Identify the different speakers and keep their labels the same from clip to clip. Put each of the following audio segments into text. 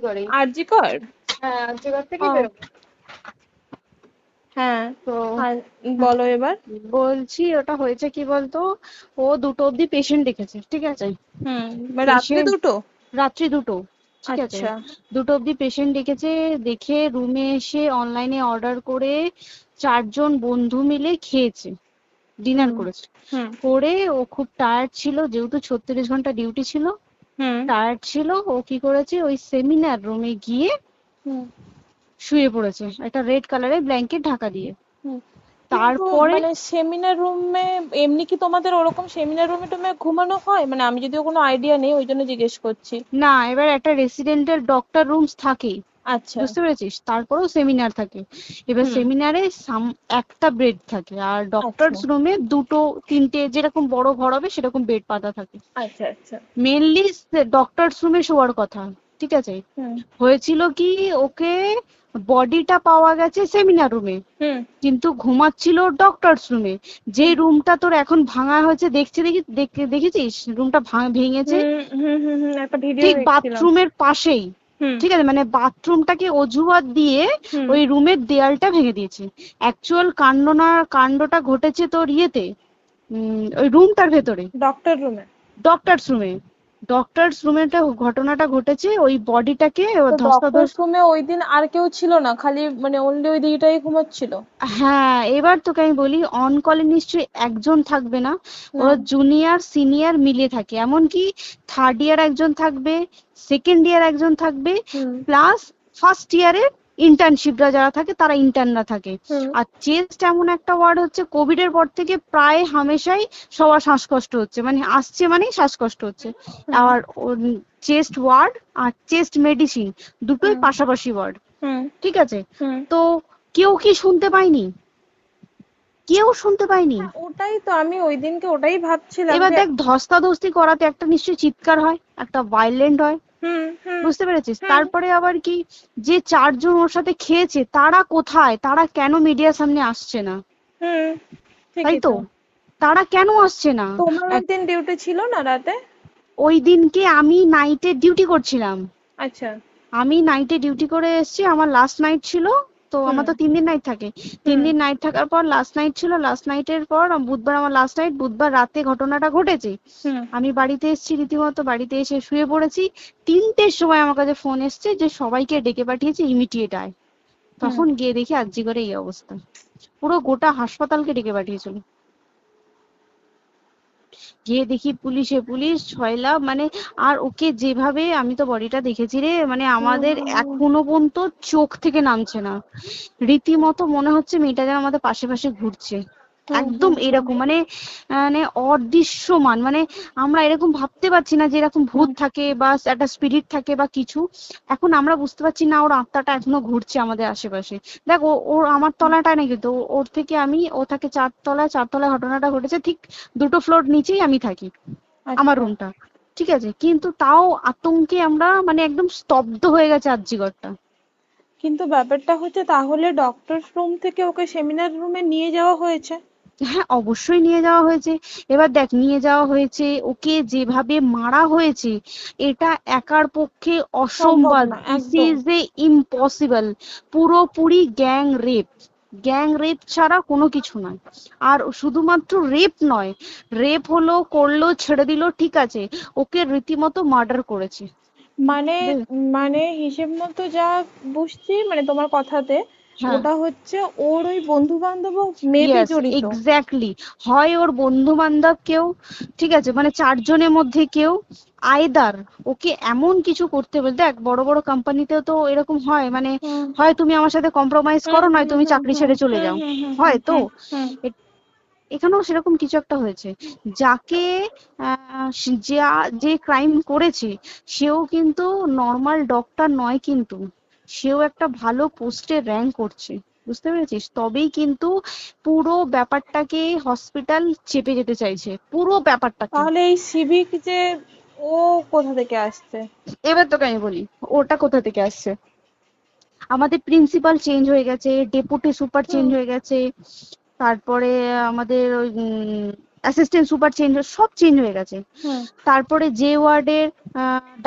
Speaker 1: করেই।
Speaker 2: আরজি কর।
Speaker 1: হ্যাঁ, আর্যিকর থেকেই
Speaker 2: ও
Speaker 1: বেরোবো।
Speaker 2: হ্যাঁ।
Speaker 1: তো
Speaker 2: আর বলো এবার।
Speaker 1: বলছি ওটা হয়েছে কি বলতো, ও 2টো অব্দি পেশেন্ট দেখেছে, ঠিক আছে।
Speaker 2: রাত্রি
Speaker 1: পেশেন্ট
Speaker 2: দুটো।
Speaker 1: রাত্রি 2টো, ঠিক আছে।
Speaker 2: আচ্ছা।
Speaker 1: 2টো অব্দি পেশেন্ট ডেকেছে, দেখে রুমে এসে অনলাইনে অর্ডার করে 4জন বন্ধু মিলে খেয়েছে, ডিনার
Speaker 2: হুম
Speaker 1: করেছে।
Speaker 2: হুম
Speaker 1: করে ও খুব টায়ার্ড ছিল, যেহেতু 36 ঘন্টা ডিউটি ছিল,
Speaker 2: হুম
Speaker 1: টায়ার্ড ছিল। ও কি করেছে, ওই সেমিনার রুমে গিয়ে
Speaker 2: হুম
Speaker 1: শুয়ে পড়েছে একটা রেড কালারের ব্ল্যাঙ্কেট ঢাকা দিয়ে।
Speaker 2: হুম। কিন্তু
Speaker 1: তারপরে
Speaker 2: মানে সেমিনার রুমে এমনি কি তোমাদের ওরকম সেমিনার রুমে টুমে ঘুমানো হয়? মানে আমি যদিও কোনো আইডিয়া নেই, ওই জন্য জিজ্ঞেস করছি।
Speaker 1: না, এবার একটা রেসিডেন্টাল ডক্টর রুমস থাকেই,
Speaker 2: আচ্ছা।
Speaker 1: বুঝতে পেরেছিস, তারপরেও সেমিনার থাকে। এবার
Speaker 2: হুম।
Speaker 1: সেমিনারে একটা বেড থাকে, আর
Speaker 2: আচ্ছা
Speaker 1: ডক্টরস রুমে 2টো 3টে, যেরকম বড় ঘর হবে সেরকম বেড পাতা থাকে।
Speaker 2: আচ্ছা আচ্ছা।
Speaker 1: মেনলি ডক্টরস রুমে শোয়ার কথা, ঠিক আছে।
Speaker 2: হুম
Speaker 1: হয়েছিল কি, ওকে বডিটা পাওয়া গেছে সেমিনার রুমে,
Speaker 2: হুম
Speaker 1: কিন্তু ঘুমাচ্ছিল ডক্টরস রুমে। যে
Speaker 2: হুম
Speaker 1: রুমটা তোর এখন ভাঙা হয়েছে, দেখেছিস রুমটা ভেঙেছে,
Speaker 2: হুম হুম হুম হুম, একটা ভিডিও
Speaker 1: ঠিক
Speaker 2: দেখছিলাম।
Speaker 1: বাথরুমের পাশেই,
Speaker 2: হুম
Speaker 1: ঠিক আছে, মানে বাথরুমটাকে অজুহাত দিয়ে
Speaker 2: হুম
Speaker 1: ওই রুমের দেয়ালটা ভেঙে দিয়েছে। অ্যাকচুয়াল কাণ্ডটা ঘটেছে তোর ইয়েতে, ওই রুমটার ভেতরে,
Speaker 2: ডক্টর রুমে।
Speaker 1: ডক্টরস রুমে। ডক্টরস রুমেটা ঘটনাটা ঘটেছে, ওই বডিটাকে
Speaker 2: তো ডক্টর
Speaker 1: ধস্তাধস্তি।
Speaker 2: রুমে ওই দিন আর কেউ ছিল না, খালি মানে অনলি ওই দিদিটাই ঘুমাচ্ছিল?
Speaker 1: হ্যাঁ, এবার তোকে আমি বলি, অন কলে নিশ্চয়ই একজন থাকবে না,
Speaker 2: না।
Speaker 1: ওরা জুনিয়র সিনিয়র মিলিয়ে থাকে, এমনকি থার্ড ইয়ার একজন থাকবে, সেকেন্ড ইয়ার একজন থাকবে,
Speaker 2: হুম
Speaker 1: প্লাস ফার্স্ট ইয়ারের ইন্টার্নশিপরা যারা থাকে তারা ইন্টার্নরা থাকে।
Speaker 2: হুম
Speaker 1: আর চেস্ট এমন একটা ওয়ার্ড হচ্ছে, কোভিড এর পর থেকে প্রায় হামেশাই সবার শ্বাসকষ্ট হচ্ছে, মানে আসছে মানেই শ্বাসকষ্ট হচ্ছে।
Speaker 2: হুম
Speaker 1: আর চেস্ট ওয়ার্ড আর চেস্ট মেডিসিন দুটোই
Speaker 2: হুম
Speaker 1: পাশাপাশি ওয়ার্ড,
Speaker 2: হুম
Speaker 1: ঠিক আছে।
Speaker 2: হুম।
Speaker 1: তো কেউ কি শুনতে পায়নি? কেউ শুনতে পায়নি।
Speaker 2: হ্যাঁ, ওটাই তো আমি ওই দিনকে ওটাই ভাবছিলাম
Speaker 1: এবার
Speaker 2: যে।
Speaker 1: দেখ, ধস্তাধস্তি করাতে একটা নিশ্চয়ই চিৎকার হয়, একটা ভাইলেন্ট হয়,
Speaker 2: হুম হুম
Speaker 1: বুঝতে পেরেছিস।
Speaker 2: হুম
Speaker 1: তারপরে আবার কি, যে 4জন ওর সাথে খেয়েছে তারা কোথায়, তারা কেন মিডিয়ার সামনে আসছে না?
Speaker 2: হুম।
Speaker 1: তাই
Speaker 2: ঠিকই
Speaker 1: তো,
Speaker 2: তো।
Speaker 1: তারা কেন আসছে না?
Speaker 2: তোমার ওই
Speaker 1: এক-
Speaker 2: দিন ডিউটি ছিল না রাতে?
Speaker 1: ওই দিনকে আমি নাইটে ডিউটি করছিলাম।
Speaker 2: আচ্ছা।
Speaker 1: আমি নাইটে ডিউটি করে এসেছি, আমার লাস্ট নাইট ছিল। তো
Speaker 2: হুম
Speaker 1: আমার তো 3 দিন নাইট থাকে, তিন
Speaker 2: হুম
Speaker 1: দিন নাইট থাকার পর লাস্ট নাইট ছিল, লাস্ট নাইটের পর বুধবার আমার লাস্ট নাইট, বুধবার রাতে ঘটনাটা ঘটেছে।
Speaker 2: হুম
Speaker 1: আমি বাড়িতে এসেছি, রীতিমতো বাড়িতে এসে শুয়ে পড়েছি। 3টের সময় আমার কাছে ফোন এসছে যে সবাইকে ডেকে পাঠিয়েছে, ইমিডিয়েট আয়।
Speaker 2: হুম।
Speaker 1: তখন গিয়ে দেখি আরজি করে এই অবস্থা, পুরো গোটা হাসপাতালকে ডেকে পাঠিয়েছিল। গিয়ে দেখি পুলিশ ছয়লা, মানে, আর ওকে যেভাবে, আমি তো বডিটা দেখেছি রে, মানে আমাদের
Speaker 2: হুম।
Speaker 1: এখনো পর্যন্ত চোখ থেকে নামছে না। রীতিমতো মনে হচ্ছে মেয়েটা যেন আমাদের পাশে পাশে ঘুরছে,
Speaker 2: হুম
Speaker 1: একদম
Speaker 2: হুম হুম
Speaker 1: এরকম, মানে মানে অদৃশ্যমান, মানে আমরা এরকম ভাবতে পারছি না যে এরকম ভূত
Speaker 2: হুম
Speaker 1: থাকে বা একটা স্পিরিট থাকে বা কিছু। এখন আমরা বুঝতে পারছি না ওর আত্মাটা এখনো ঘুরছে আমাদের আশেপাশে। দেখ, ওর আমার তলাটায় না, কিন্তু ওর থেকে ও থাকে 4তলায়, 4তলায় ঘটনাটা ঘটেছে, ঠিক 2টো ফ্লোর নিচেই আমি থাকি, আমার
Speaker 2: আচ্ছা।
Speaker 1: রুমটা, ঠিক আছে। কিন্তু তাও আতঙ্কে আমরা মানে একদম স্তব্ধ হয়ে গেছে আরজিকরটা।
Speaker 2: কিন্তু ব্যাপারটা হচ্ছে, তাহলে ডক্টর রুম থেকে ওকে সেমিনার রুমে নিয়ে যাওয়া হয়েছে?
Speaker 1: হ্যাঁ, অবশ্যই নিয়ে যাওয়া হয়েছে। এবার দেখ, নিয়ে যাওয়া হয়েছে, ওকে যেভাবে মারা হয়েছে, এটা একার পক্ষে
Speaker 2: সম্ভব
Speaker 1: অসম্ভব,
Speaker 2: না
Speaker 1: দিস
Speaker 2: একদম।
Speaker 1: Is a impossible. পুরোপুরি গ্যাং রেপ ছাড়া কোনো কিছু নয়। আর শুধুমাত্র রেপ নয়, রেপ হলো, করলো, ছেড়ে দিল, ঠিক আছে, ওকে রীতিমতো মার্ডার করেছে।
Speaker 2: মানে মানে হিসেব মতো যা বুঝছি মানে তোমার কথাতে,
Speaker 1: হ্যাঁ,
Speaker 2: ওটা হচ্ছে ওর ওই বন্ধু বান্ধব মেবি
Speaker 1: ইয়েস,
Speaker 2: জড়িত।
Speaker 1: এক্স্যাক্টলি। হয় ওর বন্ধু বান্ধব কেউ, ঠিক আছে, মানে 4জনের মধ্যে কেউ, আইদার ওকে এমন কিছু করতে বলতে। দেখ, বড় বড় কোম্পানিতেও তো এরকম হয়, মানে
Speaker 2: হুম
Speaker 1: হয় তুমি আমার সাথে কম্প্রোমাইজ
Speaker 2: হুম
Speaker 1: করো, নয়
Speaker 2: হুম
Speaker 1: তুমি
Speaker 2: হুম
Speaker 1: চাকরি
Speaker 2: হুম
Speaker 1: ছেড়ে চলে
Speaker 2: হুম
Speaker 1: যাও,
Speaker 2: হুম হুম হুম
Speaker 1: হয় তো।
Speaker 2: হুম হুম।
Speaker 1: এ- এখানেও সেরকম কিছু একটা হয়েছে। যাকে যে ক্রাইম করেছে, সেও কিন্তু নর্মাল ডক্টর নয়, কিন্তু সেও একটা ভালো পোস্টে র্যাঙ্ক করছে, বুঝতে পেরেছিস, তবেই কিন্তু পুরো ব্যাপারটাকে হসপিটাল চেপে যেতে চাইছে, পুরো ব্যাপারটাকে।
Speaker 2: তাহলে এই সিভিক যে, ও কোথা থেকে আসছে?
Speaker 1: এবার তোকে আমি বলি ওটা কোথা থেকে আসছে। আমাদের প্রিন্সিপাল চেঞ্জ হয়ে গেছে, ডেপুটি সুপার চেঞ্জ
Speaker 2: হুম
Speaker 1: হয়ে গেছে, তারপরে আমাদের ওই অ্যাসিস্ট্যান্ট সুপার চেঞ্জ, সব চেঞ্জ হয়ে গেছে।
Speaker 2: হুম
Speaker 1: তারপরে যে ওয়ার্ডের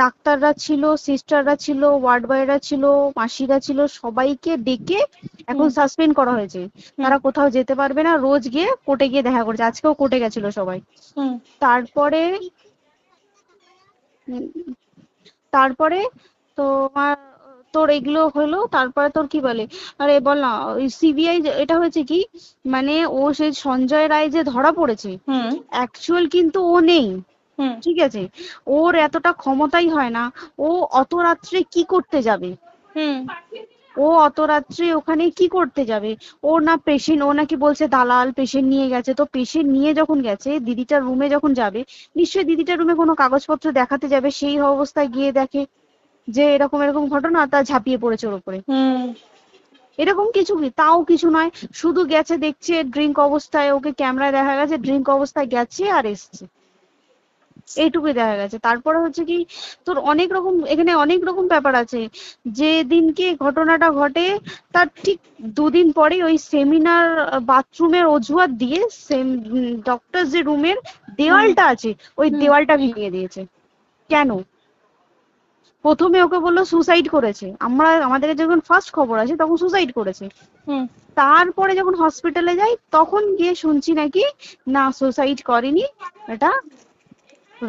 Speaker 1: ডাক্তাররা ছিল, সিস্টাররা ছিল, ওয়ার্ড বয়রা ছিল, মাসিরা ছিল, সবাইকে ডেকে এখন
Speaker 2: হুম
Speaker 1: সাসপেন্ড করা হয়েছে।
Speaker 2: হুম
Speaker 1: তারা কোথাও যেতে পারবে না, রোজ গিয়ে কোর্টে গিয়ে দেখা করছে, আজকেও কোর্টে গেছিল সবাই।
Speaker 2: হুম
Speaker 1: তারপরে উম, তারপরে তোমার তোর এগুলো হলো, তারপরে তোর কি বলে, আরে বল না, ওই সিবিআই এটা হয়েছে কি, মানে ও সেই সঞ্জয় রায় যে ধরা পড়েছে,
Speaker 2: হুম
Speaker 1: অ্যাকচুয়াল কিন্তু ও নেই,
Speaker 2: হুম
Speaker 1: ঠিক আছে? ওর এতটা ক্ষমতাই হয় না। ও অত রাত্রে কি করতে যাবে?
Speaker 2: হুম
Speaker 1: ও অত রাত্রে ওখানে কি করতে যাবে? ও না পেশেন্ট, ও নাকি বলছে দালাল পেশেন্ট নিয়ে গেছে, তো পেশেন্ট নিয়ে যখন গেছে দিদিটার রুমে যখন যাবে, নিশ্চয়ই দিদিটার রুমে কোনো কাগজপত্র দেখাতে যাবে, সেই অবস্থায় গিয়ে দেখে যে এরকম এরকম ঘটনা, তা ঝাঁপিয়ে পড়েছে ওর উপরে।
Speaker 2: হুম
Speaker 1: এরকম কিছু কি, তাও কিছু নয়, শুধু গেছে দেখছে ড্রিঙ্ক অবস্থায়, ওকে ক্যামেরায় দেখা গেছে ড্রিঙ্ক অবস্থায় গেছে আর এসছে, এইটুকুই দেখা গেছে। তারপরে হচ্ছে কি, তোর অনেক রকম এখানে অনেক রকম ব্যাপার আছে। যে দিনকে ঘটনাটা ঘটে তার ঠিক দুদিন পরে ওই সেমিনার বাথরুমের অজুহাত দিয়ে ডক্টর যে রুমের
Speaker 2: হুম
Speaker 1: দেওয়ালটা আছে ওই
Speaker 2: হুম
Speaker 1: দেওয়ালটা ভেঙে দিয়েছে। কেন? প্রথমে ওকে বললো সুসাইড করেছে, আমাদের যখন ফার্স্ট খবর আছে তখন সুসাইড করেছে।
Speaker 2: হুম
Speaker 1: তারপরে যখন হসপিটালে যাই তখন গিয়ে শুনছি নাকি না সুসাইড করেনি, এটা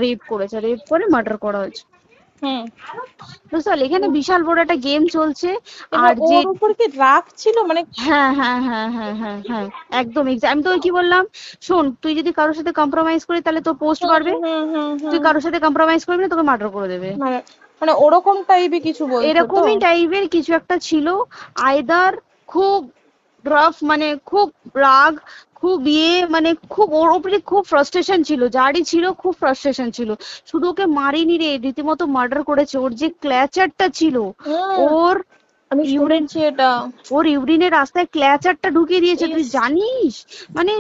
Speaker 1: রেপ করেছে, রেপ করে মার্ডার করা হয়েছে।
Speaker 2: হুম
Speaker 1: বুঝতে পারলি, এখানে বিশাল বড় একটা গেম চলছে।
Speaker 2: এবার
Speaker 1: আর যে
Speaker 2: ওর উপর কি রাগ ছিল মানে?
Speaker 1: হ্যাঁ হ্যাঁ হ্যাঁ হ্যাঁ হ্যাঁ হ্যাঁ, একদম আমি তো কি বললাম, শোন তুই যদি কারোর সাথে কম্প্রোমাইজ করিস তাহলে তোর পোস্ট
Speaker 2: হুম
Speaker 1: বাড়বে,
Speaker 2: হুম হুম
Speaker 1: তুই
Speaker 2: হুম
Speaker 1: কারোর সাথে কম্প্রোমাইজ করবি না তোকে মার্ডার করে দেবে।
Speaker 2: মানে মানে ওরকম টাইপই কিছু বলছো তো?
Speaker 1: এরকমই টাইপের কিছু একটা ছিল। আইদার খুব রাফ, মানে খুব রাগ, খুব মানে খুব ওর উপরে খুব ফ্রাস্ট্রেশন ছিল, যারই ছিল খুব ফ্রাস্ট্রেশন ছিল। শুধু ওকে মারিনি রে, রীতিমতো মার্ডার করেছে। ওর যে ক্ল্যাচারটা ছিল,
Speaker 2: হুম
Speaker 1: ওর
Speaker 2: আমি
Speaker 1: ইউরিন,
Speaker 2: শুনেছি এটা।
Speaker 1: ওর ইউরিনের রাস্তায় ক্ল্যাচারটা ঢুকিয়ে দিয়েছে, তুই
Speaker 2: ইস,
Speaker 1: জানিস? মানে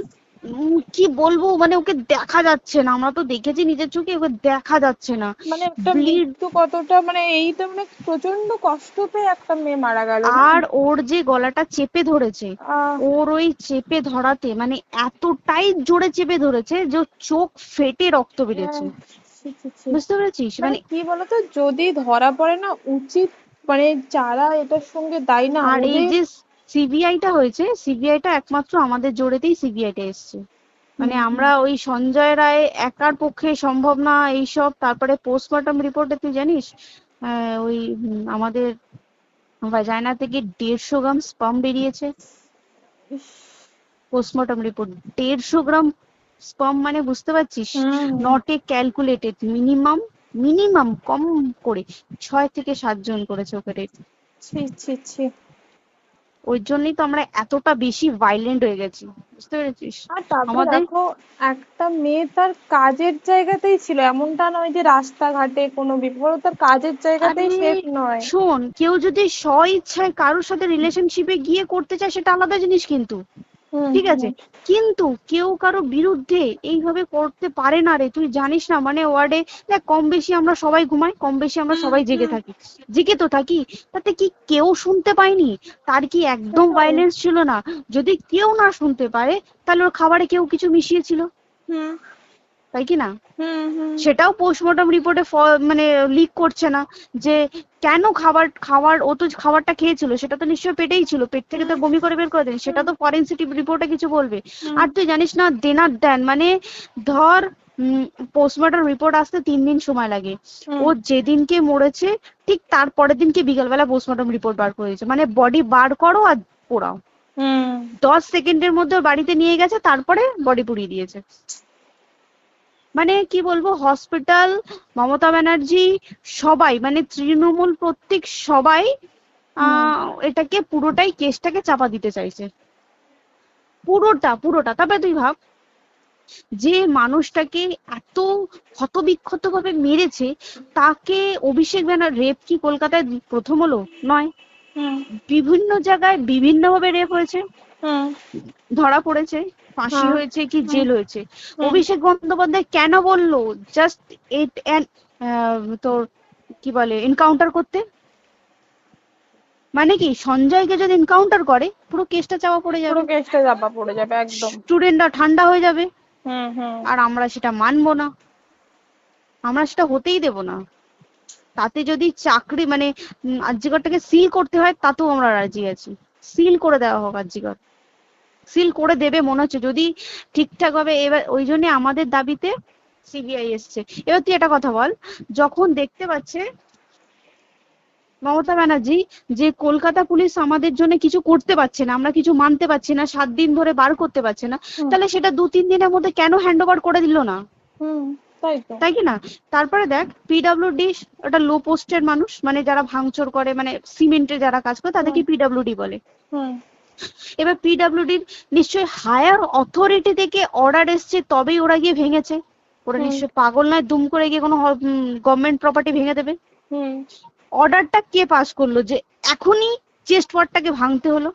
Speaker 1: কি বলবো, মানে ওকে দেখা যাচ্ছে না, আমরা তো দেখেছি নিজের চোখে, ওকে দেখা যাচ্ছে না,
Speaker 2: মানে একটা
Speaker 1: ব্লিড।
Speaker 2: মৃত্যু কতটা, মানে এই তো মানে প্রচন্ড কষ্ট পেয়ে একটা মেয়ে মারা গেল না?
Speaker 1: আর ওর যে গলাটা চেপে ধরেছে,
Speaker 2: আহ
Speaker 1: ওর ওই চেপে ধরাতে মানে এতটাই জোরে চেপে ধরেছে যে ওর চোখ ফেটে রক্ত বেরিয়েছে।
Speaker 2: আহ, ছি, ছি, ছি।
Speaker 1: বুঝতে পেরেছিস
Speaker 2: মানে
Speaker 1: মানে?
Speaker 2: কি বলতো, যদি ধরা পড়ে না উচিত, মানে যারা এটার সঙ্গে দায়ী না
Speaker 1: আর এই
Speaker 2: ওদের।
Speaker 1: যে সিবিআইটা হয়েছে, সিবিআইটা একমাত্র আমাদের জোরেতেই সিবিআইটা এসছে। মানে
Speaker 2: হুম হুম
Speaker 1: আমরা ওই সঞ্জয় রায় একার পক্ষে সম্ভব না এইসব। তারপরে পোস্টমর্টম রিপোর্টে তুই জানিস ওই আমাদের ভাজাইনা থেকে 150 গ্রাম স্পাম বেরিয়েছে।
Speaker 2: ইস,
Speaker 1: পোস্টমর্টম রিপোর্ট 150 গ্রাম স্পাম, মানে বুঝতে পারছিস?
Speaker 2: Hmm
Speaker 1: not a calculated, minimum minimum কম করে 6 থেকে 7 জন করেছে ওকে rape।
Speaker 2: ছি ছি ছি।
Speaker 1: ওই জন্যই তো আমরা এতটা বেশি ভাইলেন্ট হয়ে গেছি, বুঝতে পেরেছিস?
Speaker 2: আর তারপর
Speaker 1: আমাদের
Speaker 2: দেখো, একটা মেয়ে তার কাজের জায়গাতেই ছিল, এমনটা নয় যে রাস্তাঘাটে কোনো বিপদ, ও তার কাজের
Speaker 1: আরে
Speaker 2: জায়গাতেই সেফ নয়।
Speaker 1: শোন, কেউ যদি স্ব ইচ্ছায় কারোর সাথে রিলেশনশিপে গিয়ে করতে চায় সেটা আলাদা জিনিস, কিন্তু
Speaker 2: হুম
Speaker 1: ঠিক আছে,
Speaker 2: হুম
Speaker 1: কিন্তু কেউ কারো বিরুদ্ধে এইভাবে করতে পারে না রে। তুই জানিস না, মানে ওয়ার্ডে দেখ, কম বেশি আমরা সবাই ঘুমাই, কম বেশি আমরা
Speaker 2: হুম
Speaker 1: সবাই জেগে
Speaker 2: হুম
Speaker 1: থাকি, জেগে তো থাকি। তাতে কি কেউ শুনতে পায়নি? তার কি একদম
Speaker 2: সেটাই।
Speaker 1: ভাইলেন্স ছিল না? যদি কেউ না শুনতে পারে তাহলে ওর খাবারে কেউ কিছু মিশিয়েছিল,
Speaker 2: হুম
Speaker 1: তাই কি না?
Speaker 2: হুম হুম
Speaker 1: সেটাও পোস্টমর্টম রিপোর্টে মানে লিক করছে না যে কেন খাবার খাবার ও তো খাবারটা খেয়েছিল, সেটা তো নিশ্চয়ই পেটেই ছিল, পেট থেকে তো
Speaker 2: হুম
Speaker 1: বমি করে বের করে দেন, সেটা
Speaker 2: হুম
Speaker 1: তো ফরেনসিক রিপোর্টে কিছু বলবে।
Speaker 2: হুম
Speaker 1: আর তুই জানিস না, দেনার দেন মানে ধর পোস্টমর্টম রিপোর্ট আসতে 3 দিন সময় লাগে।
Speaker 2: হুম
Speaker 1: ও যেদিনকে মরেছে ঠিক তার পরের দিনকে বিকালবেলা পোস্টমর্টম রিপোর্ট বার করে দিয়েছে, মানে বডি বার করো আর পোড়াও,
Speaker 2: হুম
Speaker 1: 10 সেকেন্ডের মধ্যে ওর বাড়িতে নিয়ে গেছে, তারপরে বডি পুড়িয়ে দিয়েছে। মানে কি বলবো, হসপিটাল, মমতা ব্যানার্জি, সবাই মানে তৃণমূল প্রত্যেক সবাই
Speaker 2: হুম
Speaker 1: এটাকে পুরোটাই কেসটাকে চাপা দিতে চাইছে, পুরোটা পুরোটা। তবে তুই ভাব, যে মানুষটাকে এত ক্ষতবিক্ষত ভাবে মেরেছে, তাকে অভিষেক ব্যানার রেপ কি কলকাতায় প্রথম হলো? নয়,
Speaker 2: হুম
Speaker 1: বিভিন্ন জায়গায় বিভিন্ন ভাবে রেপ হয়েছে,
Speaker 2: হুম
Speaker 1: ধরা পড়েছে, ফাঁসি
Speaker 2: হ্যাঁ
Speaker 1: হয়েছে কি
Speaker 2: হুম
Speaker 1: জেল হয়েছে।
Speaker 2: হুম
Speaker 1: অভিষেক বন্দ্যোপাধ্যায় কেন বললো জাস্ট ইট তোর কি বলে এনকাউন্টার করতে? মানে কি সঞ্জয়কে যদি এনকাউন্টার করে পুরো কেসটা চাপা পড়ে
Speaker 2: পুরো
Speaker 1: যাবে,
Speaker 2: কেসটা চাপা পড়ে যাবে একদম।
Speaker 1: স্টুডেন্টরা ঠান্ডা হয়ে যাবে।
Speaker 2: হুম হুম
Speaker 1: আর আমরা সেটা মানবো না, আমরা সেটা হতেই দেব না। তাতে যদি চাকরি মানে আরজিকরটাকে সিল করতে হয় তাতেও আমরা রাজি আছি, সিল করে দেওয়া হোক আরজিকর, সিল করে দেবে মনে হচ্ছে যদি ঠিকঠাক ভাবে। এবার ওই জন্য আমাদের দাবিতে সিবিআই এসছে। এবার তুই একটা কথা বল, যখন দেখতে পাচ্ছে মমতা ব্যানার্জি যে কলকাতা পুলিশ আমাদের জন্য কিছু করতে পারছে না, আমরা কিছু মানতে পারছি না, 7 দিন ধরে বার করতে পারছে না,
Speaker 2: হুম
Speaker 1: তাহলে সেটা 2-3 দিনের মধ্যে কেন হ্যান্ড ওভার করে দিল না?
Speaker 2: হুম তাই তো।
Speaker 1: তাই কি না? তারপরে দেখ পিডব্লিউডি একটা লো পোস্টের মানুষ, মানে যারা ভাঙচুর করে, মানে সিমেন্টে যারা কাজ করে
Speaker 2: হুম
Speaker 1: তাদেরকে পিডব্লিউডি বলে।
Speaker 2: হুম
Speaker 1: এবার পিডব্লিউডির নিশ্চয়ই হায়ার অথরিটি থেকে অর্ডার এসছে তবেই ওরা গিয়ে ভেঙেছে। ওরা
Speaker 2: হুম
Speaker 1: নিশ্চয়ই পাগল নয় দুম করে গিয়ে কোনো গভর্নমেন্ট প্রপার্টি ভেঙে দেবে।
Speaker 2: হুম
Speaker 1: অর্ডারটা কে পাস করলো যে এখনই চেস্ট ওয়ার্ডটাকে ভাঙতে হলো?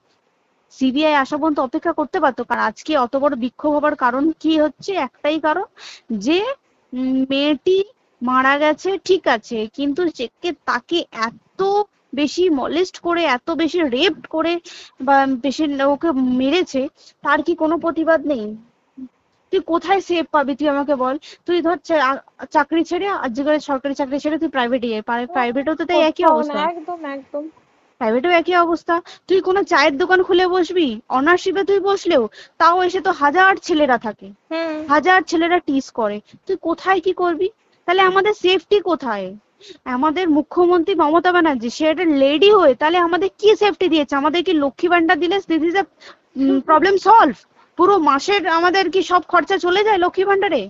Speaker 1: সিবিআই আসা পর্যন্ত অপেক্ষা করতে পারতো। কারণ আজকে অত বড় বিক্ষোভ হবার কারণ কি হচ্ছে, একটাই কারণ, যে মেয়েটি মারা গেছে ঠিক আছে, কিন্তু তাকে এত বেশি মলেস্ট করে, এত বেশি রেপ করে বা বেশি ওকে মেরেছে, তার কি কোনো প্রতিবাদ নেই? তুই কোথায় সেভ পাবি তুই আমাকে বল? তুই ধর চাকরি ছেড়ে, আজকের সরকারি চাকরি ছেড়ে তুই প্রাইভেটে যাই, প্রাইভেটেও তো তাই একই
Speaker 2: কোথাও না,
Speaker 1: অবস্থা,
Speaker 2: একদম একদম।
Speaker 1: প্রাইভেটেও একই অবস্থা। তুই কোনো চায়ের দোকান খুলে বসবি, অনার্সশিপে তুই বসলেও তাও এসে তো হাজার ছেলেরা থাকে,
Speaker 2: হুম
Speaker 1: হাজার ছেলেরা টিস করে, তুই কোথায় কি করবি? তাহলে আমাদের সেফটি কোথায়? আমাদের মুখ্যমন্ত্রী মমতা ব্যানার্জি সে একটা লেডি হয়ে তাহলে আমাদের কি সেফটি দিয়েছে? আমাদের কি লক্ষ্মী ভান্ডার দিলে this is a problem solve? পুরো মাসের আমাদের কি সব খরচা চলে যায় লক্ষ্মী ভান্ডারে?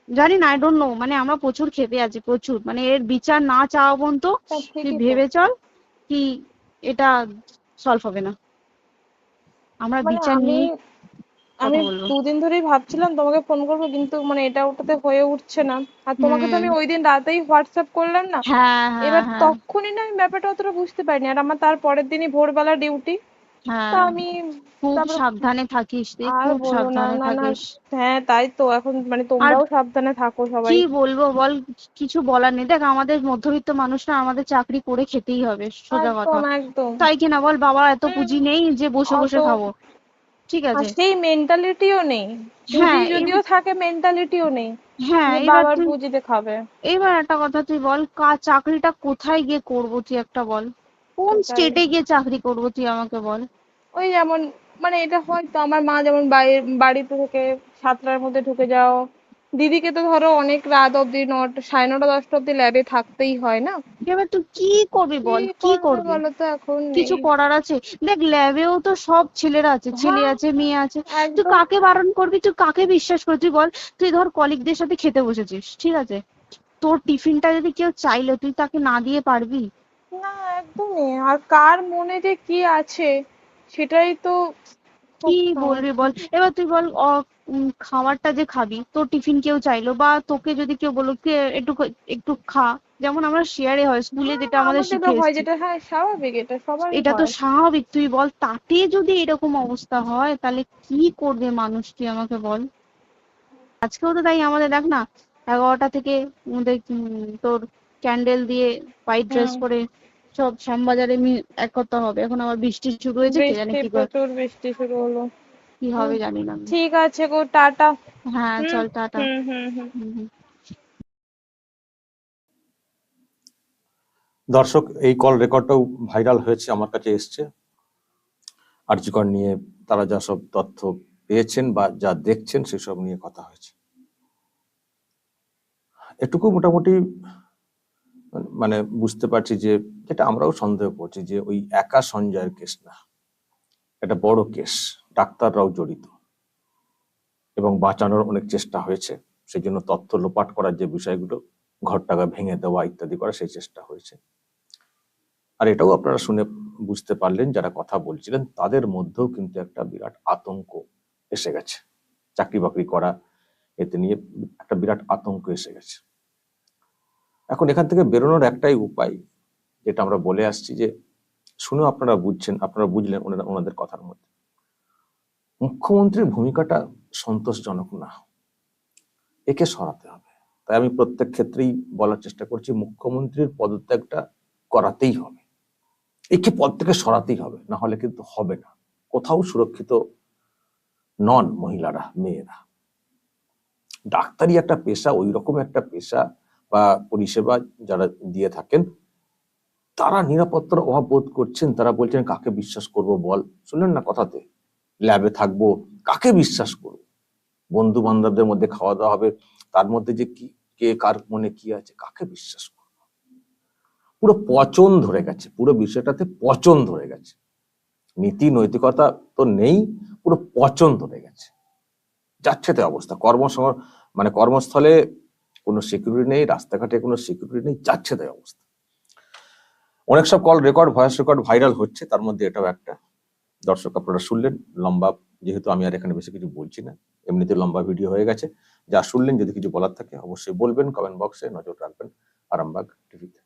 Speaker 1: জানি না, আই ডোন্ট নো, মানে আমরা প্রচুর ক্ষেপে আছি, প্রচুর, মানে এর বিচার না চাওয়া পর্যন্ত
Speaker 2: তা
Speaker 1: তুই
Speaker 2: ঠিকই তো।
Speaker 1: ভেবে চল কি এটা সলভ হবে না। আমরা
Speaker 2: মানে
Speaker 1: বিচার
Speaker 2: আমি
Speaker 1: নিয়ে
Speaker 2: আমি
Speaker 1: কথা বলবো।
Speaker 2: 2 দিন ধরেই ভাবছিলাম তোমাকে ফোন করবো, কিন্তু মানে এটা ওটাতে হয়ে উঠছে না। আর তোমাকে তো
Speaker 1: হুম।
Speaker 2: আমি ওই দিন রাতেই হোয়াটসঅ্যাপ করলাম না।
Speaker 1: হ্যাঁ হ্যাঁ
Speaker 2: এবার
Speaker 1: হ্যাঁ।
Speaker 2: তখনই না আমি ব্যাপারটা অতটা বুঝতে পারিনি, আর আমার তার পরের দিনই ভোরবেলা ডিউটি। তা
Speaker 1: হ্যাঁ,
Speaker 2: আমি
Speaker 1: খুব
Speaker 2: তারপরে
Speaker 1: সাবধানে থাকিস তুই,
Speaker 2: আর
Speaker 1: খুব
Speaker 2: বলো না,
Speaker 1: সাবধানে
Speaker 2: না না।
Speaker 1: থাকিস।
Speaker 2: হ্যাঁ তাই তো, এখন মানে
Speaker 1: আর
Speaker 2: তোমরাও সাবধানে থাকো সবাই।
Speaker 1: কি বলবো বল, কিছু বলার নেই। দেখ আমাদের মধ্যবিত্ত মানুষরা, আমাদের চাকরি করে খেতেই হবে, সোজা কথা।
Speaker 2: একদম একদম।
Speaker 1: তাই কিনা বল? বাবা এত
Speaker 2: হুম।
Speaker 1: পুঁজি নেই যে বসে
Speaker 2: অত
Speaker 1: বসে খাবো, ঠিক
Speaker 2: আর
Speaker 1: আছে?
Speaker 2: সেই মেন্টালিটিও নেই। পুঁজি
Speaker 1: হ্যাঁ
Speaker 2: যদিও থাকে, মেন্টালিটিও নেই
Speaker 1: হ্যাঁ
Speaker 2: যে
Speaker 1: এবার
Speaker 2: বাবার
Speaker 1: তুই,
Speaker 2: পুঁজিতে খাবে।
Speaker 1: এবার একটা কথা তুই বল, চাকরিটা কোথায় গিয়ে করবো তুই একটা বল? কোন
Speaker 2: সেটাই।
Speaker 1: স্টেটে গিয়ে চাকরি করবো তুই আমাকে বল?
Speaker 2: ওই যেমন মানে এটা হয়তো আমার মা যেমন বাড়িতে থেকে 7টার মধ্যে ঢুকে যাও, দিদিকে তো ধরো অনেক রাত অব্দি 9টা, 9:30, 10টা অব্দি ল্যাবে থাকতেই হয় না।
Speaker 1: এবার তুই কি করবি
Speaker 2: কি
Speaker 1: বল, কি
Speaker 2: করবে
Speaker 1: করবি?
Speaker 2: বলো তো, এখন নেই।
Speaker 1: কিছু করার আছে? দেখ ল্যাবেও তো সব ছেলেরা আছে, ছেলে
Speaker 2: হ্যাঁ
Speaker 1: আছে মেয়ে আছে। তুই
Speaker 2: একদম।
Speaker 1: কাকে বারণ করবি, তুই কাকে বিশ্বাস করবি তুই বল? তুই ধর কলিগদের সাথে খেতে বসেছিস, ঠিক আছে, তোর টিফিনটা যদি কেউ চাইলো তুই তাকে না দিয়ে পারবি?
Speaker 2: না একদমই। আর কার মনে যে কি আছে সেটাই তো
Speaker 1: কি
Speaker 2: খুব
Speaker 1: বলবি
Speaker 2: সমস্যা।
Speaker 1: বল? এবার তুই বল খাবারটা যে খাবি, তোর টিফিন কেউ চাইলো বা তোকে যদি কেউ বললো কে একটু একটু খা, যেমন আমরা শেয়ারে হয় স্কুলে
Speaker 2: হ্যাঁ
Speaker 1: যেটা আমাদের
Speaker 2: আমাদেরও
Speaker 1: শিখে
Speaker 2: হয়,
Speaker 1: এসেছি,
Speaker 2: যেটা হ্যাঁ স্বাভাবিক, এটা সবারই
Speaker 1: এটা তো
Speaker 2: হয়।
Speaker 1: স্বাভাবিক। তুই বল তাতে যদি এরকম অবস্থা হয় তাহলে কি করবে মানুষ, তুই আমাকে বল? আজকেও তো তাই আমাদের দেখ না, 11টা থেকে আমাদের তোর ক্যান্ডেল দিয়ে হোয়াইট ড্রেস
Speaker 2: হুম।
Speaker 1: পরে সব শ্যামবাজারে একতা হবে। এখন আবার বৃষ্টি শুরু হয়েছে, কে জানে
Speaker 2: বৃষ্টি,
Speaker 1: কি
Speaker 2: প্রচুর বৃষ্টি শুরু হলো।
Speaker 1: কি
Speaker 2: হুম।
Speaker 1: হবে জানি না আমি।
Speaker 2: ঠিক আছে গো, টাটা।
Speaker 1: হ্যাঁ
Speaker 2: হুম
Speaker 1: চল টাটা।
Speaker 2: হুম হুম হুম।
Speaker 1: হুম হুম।
Speaker 3: দর্শক, এই কল রেকর্ডটাও ভাইরাল হয়েছে, আমার কাছে এসছে। আরজি কর নিয়ে তারা যা সব তথ্য পেয়েছেন বা যা দেখছেন সেসব নিয়ে কথা হয়েছে। এটুকু মোটামুটি মানে বুঝতে পারছি যে, যেটা আমরাও সন্দেহ করছি, যে ওই একা সঞ্জয়ের কেস না, এটা বড় কেস, ডাক্তাররাও জড়িত এবং বাঁচানোর অনেক চেষ্টা হয়েছে। সেই জন্য তথ্য লোপাট করার যে বিষয়গুলো, ঘরটাকে ভেঙে দেওয়া ইত্যাদি করা, সেই চেষ্টা হয়েছে। আর এটাও আপনারা শুনে বুঝতে পারলেন, যারা কথা বলছিলেন তাদের মধ্যেও কিন্তু একটা বিরাট আতঙ্ক এসে গেছে। চাকরি বাকরি করা এতে নিয়ে একটা বিরাট আতঙ্ক এসে গেছে। এখন এখান থেকে বেরোনোর একটাই উপায়, যেটা আমরা বলে আসছি, যে শুনেও আপনারা বুঝছেন, আপনারা বুঝলেন ওনাদের কথার মধ্যে, মুখ্যমন্ত্রীর ভূমিকাটা সন্তোষজনক না, একে সরাতে হবে। তাই আমি প্রত্যেক ক্ষেত্রেই বলার চেষ্টা করছি, মুখ্যমন্ত্রীর পদত্যাগটা করাতেই হবে, একে পদ থেকে সরাতেই হবে, না হলে কিন্তু হবে না। কোথাও সুরক্ষিত নন মহিলারা, মেয়েরা। ডাক্তারি একটা পেশা, ওই রকম একটা পেশা বা পরিষেবা যারা দিয়ে থাকেন, তারা নিরাপত্তার অভাব বোধ করছেন। তারা বলছেন কাকে বিশ্বাস করব বল, শুনলেন না কথাতে, ল্যাবে থাকবো, কাকে বিশ্বাস করব? বন্ধু বান্ধবদের মধ্যে খাওয়া দাওয়া হবে, তার মধ্যে যে কি কে কার মনে কি আছে, কাকে বিশ্বাস করব? পুরো পচন ধরে গেছে, পুরো বিষয়টাতে পচন ধরে গেছে, নীতি নৈতিকতা তো নেই, পুরো পচন ধরে গেছে, যাচ্ছে তাই অবস্থা। মানে কর্মস্থলে কোনো সিকিউরিটি নেই, রাস্তাঘাটে কোনো সিকিউরিটি নেই, যাচ্ছে তাই অবস্থা। অনেক সব call record, voice record viral হচ্ছে, তার মধ্যে এটাও একটা। দর্শক আপনারা শুনলেন, লম্বা, যেহেতু আমি আর এখানে বেশি কিছু বলছি না, এমনিতে লম্বা ভিডিও হয়ে গেছে। যা শুনলেন, যদি কিছু বলার থাকে অবশ্যই বলবেন, কমেন্ট বক্সে নজর রাখবেন আরামবাগ টিভিতে।